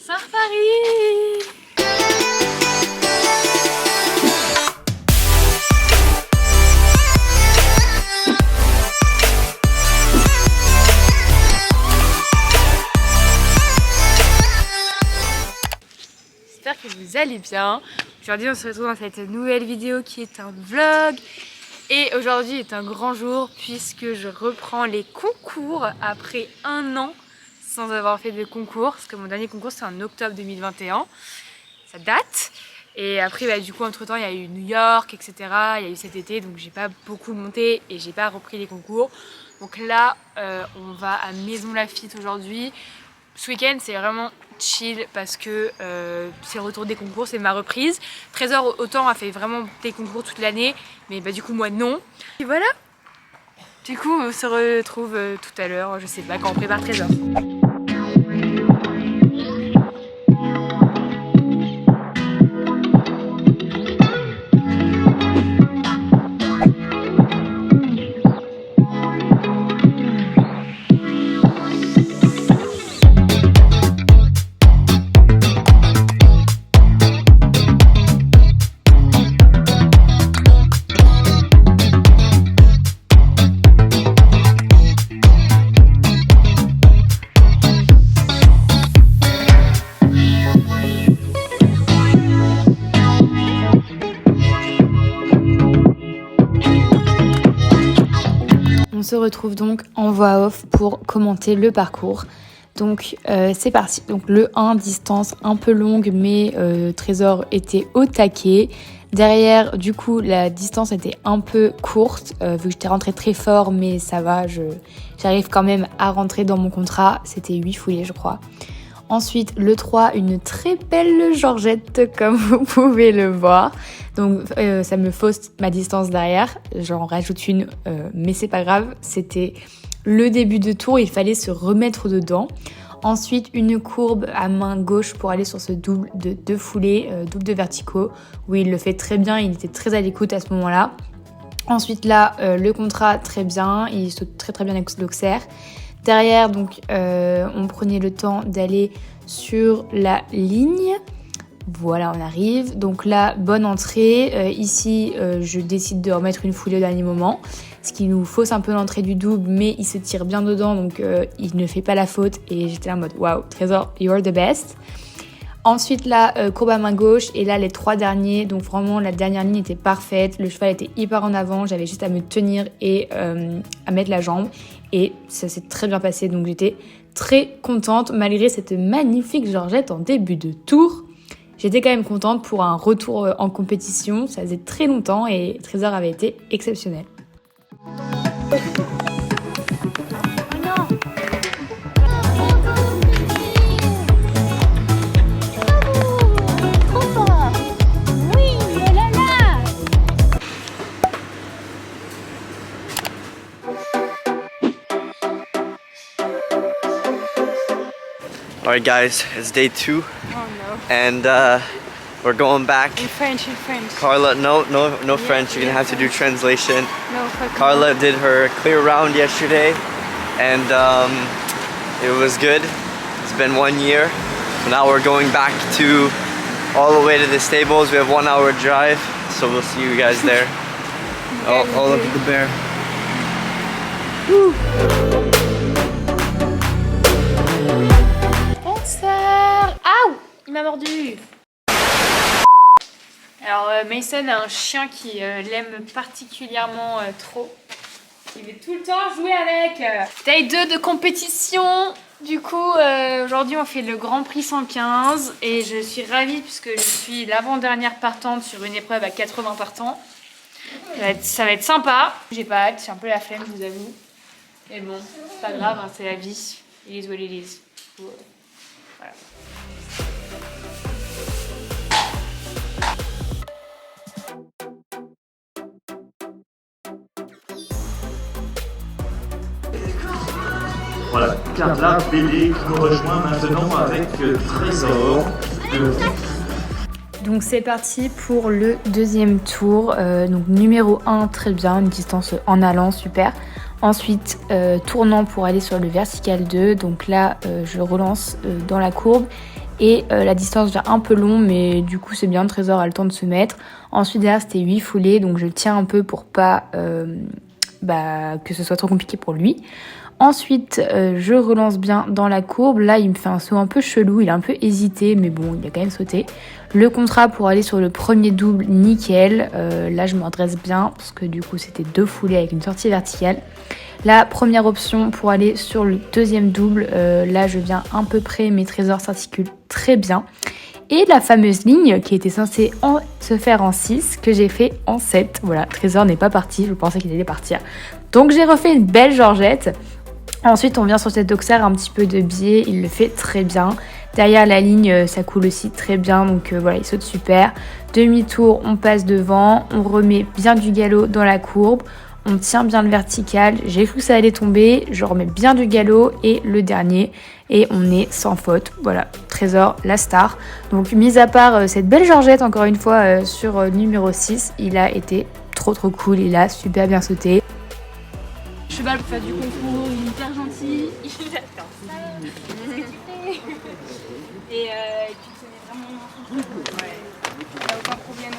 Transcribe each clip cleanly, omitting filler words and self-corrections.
Safari. J'espère que vous allez bien. Aujourd'hui on se retrouve dans cette nouvelle vidéo qui est un vlog. Et aujourd'hui est un grand jour puisque je reprends les concours après un an sans avoir fait de concours. Parce que mon dernier concours c'était en octobre 2021. Ça date. Et après du coup entre temps il y a eu New York, etc. Il y a eu cet été donc j'ai pas beaucoup monté et j'ai pas repris les concours. Donc là on va à Maison Lafitte aujourd'hui. Ce week-end c'est vraiment chill parce que c'est le retour des concours, c'est ma reprise. Trésor autant a fait vraiment des concours toute l'année, mais du coup moi non. Et voilà. Du coup on se retrouve tout à l'heure, je sais pas, quand on prépare Trésor. On se retrouve donc en voix off pour commenter le parcours. Donc c'est parti. Donc le 1, distance un peu longue mais Trésor était au taquet. Derrière du coup la distance était un peu courte vu que j'étais rentrée très fort mais ça va, j'arrive quand même à rentrer dans mon contrat. C'était 8 foulées je crois. Ensuite, le 3, une très belle Georgette, comme vous pouvez le voir. Donc, ça me fausse ma distance derrière. J'en rajoute une, mais c'est pas grave. C'était le début de tour, il fallait se remettre dedans. Ensuite, une courbe à main gauche pour aller sur ce double de 2 foulées, double de verticaux, où il le fait très bien, il était très à l'écoute à ce moment-là. Ensuite, là, le contrat, très bien, il saute très très bien avec l'auxerre. Derrière, donc, on prenait le temps d'aller sur la ligne. Voilà, on arrive. Donc là, bonne entrée. Ici, je décide de remettre une foulée au dernier moment. Ce qui nous fausse un peu l'entrée du double, mais il se tire bien dedans, donc il ne fait pas la faute. Et j'étais là en mode, waouh, Trésor, you're the best. Ensuite, là, courbe à main gauche. Et là, les 3 derniers. Donc vraiment, la dernière ligne était parfaite. Le cheval était hyper en avant. J'avais juste à me tenir et à mettre la jambe. Et ça s'est très bien passé. Donc j'étais très contente malgré cette magnifique Georgette en début de tour. J'étais quand même contente pour un retour en compétition. Ça faisait très longtemps et Trésor avait été exceptionnel. Alright guys, it's day 2 and we're going back. In French. Carla, no French, you're gonna have to do translation. No, Carla did her clear round yesterday and it was good. It's been 1 year. Now we're going back to all the way to the stables. We have 1 hour drive, so we'll see you guys there. Oh, look at the bear. Woo. Il m'a mordu. Alors Mason a un chien qui l'aime particulièrement trop. Il veut tout le temps jouer avec. Taille 2 de compétition. Du coup aujourd'hui on fait le Grand Prix 115 et je suis ravie puisque je suis l'avant-dernière partante sur une épreuve à 80 partants. Ça va être sympa. J'ai pas hâte, j'ai un peu la flemme, je vous avoue. Mais bon, c'est pas grave, hein, c'est la vie. It is what it is. Voilà. Voilà, Carla Bélé qui nous rejoint maintenant avec Trésor. Donc c'est parti pour le deuxième tour. Donc numéro 1, très bien, une distance en allant, super. Ensuite, tournant pour aller sur le vertical 2. Donc là, je relance dans la courbe Et la distance devient un peu longue, mais du coup c'est bien, Trésor a le temps de se mettre. Ensuite derrière c'était 8 foulées, donc je tiens un peu pour pas que ce soit trop compliqué pour lui. Ensuite je relance bien dans la courbe. Là il me fait un saut un peu chelou, il a un peu hésité, mais bon il a quand même sauté. Le contrat pour aller sur le premier double, nickel. Là je me redresse bien parce que du coup c'était 2 foulées avec une sortie verticale. La première option pour aller sur le deuxième double, là je viens un peu près, mes trésors s'articulent très bien. Et la fameuse ligne qui était censée se faire en 6, que j'ai fait en 7. Voilà, Trésor n'est pas parti, je pensais qu'il allait partir. Donc j'ai refait une belle georgette. Ensuite on vient sur cette doxer, un petit peu de biais, il le fait très bien. Derrière la ligne ça coule aussi très bien, donc voilà, il saute super. Demi-tour, on passe devant, on remet bien du galop dans la courbe. On tient bien le vertical, j'ai cru que ça allait tomber, je remets bien du galop et le dernier et on est sans faute. Voilà, Trésor, la star. Donc mis à part cette belle georgette encore une fois sur numéro 6, il a été trop cool, il a super bien sauté. Cheval pour faire du concours, il est hyper gentil, il adore ça, qu'est-ce que tu fais? Et puis c'est vraiment... Ouais. Il n'a aucun problème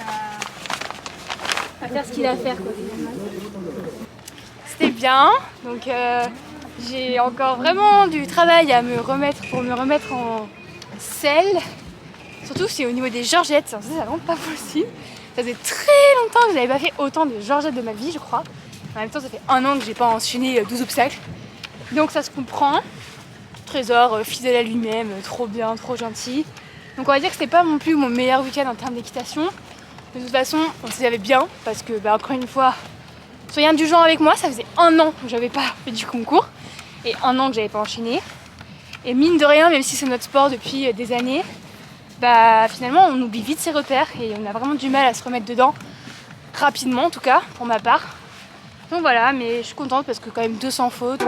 à faire ce qu'il a à faire quoi, finalement. C'était bien, donc j'ai encore vraiment du travail à me remettre pour me remettre en selle. Surtout c'est au niveau des georgettes, ça c'est vraiment pas possible. Ça faisait très longtemps que je n'avais pas fait autant de georgettes de ma vie je crois. En même temps ça fait 1 an que j'ai pas enchaîné 12 obstacles. Donc ça se comprend. Trésor fidèle à lui-même, trop bien, trop gentil. Donc on va dire que c'était pas non plus mon meilleur week-end en termes d'équitation. De toute façon on s'y avait bien parce que encore une fois, soyez indulgents avec moi, ça faisait 1 an que j'avais pas fait du concours et 1 an que j'avais pas enchaîné. Et mine de rien, même si c'est notre sport depuis des années, finalement on oublie vite ses repères et on a vraiment du mal à se remettre dedans rapidement en tout cas pour ma part. Donc voilà, mais je suis contente parce que quand même 200 fautes.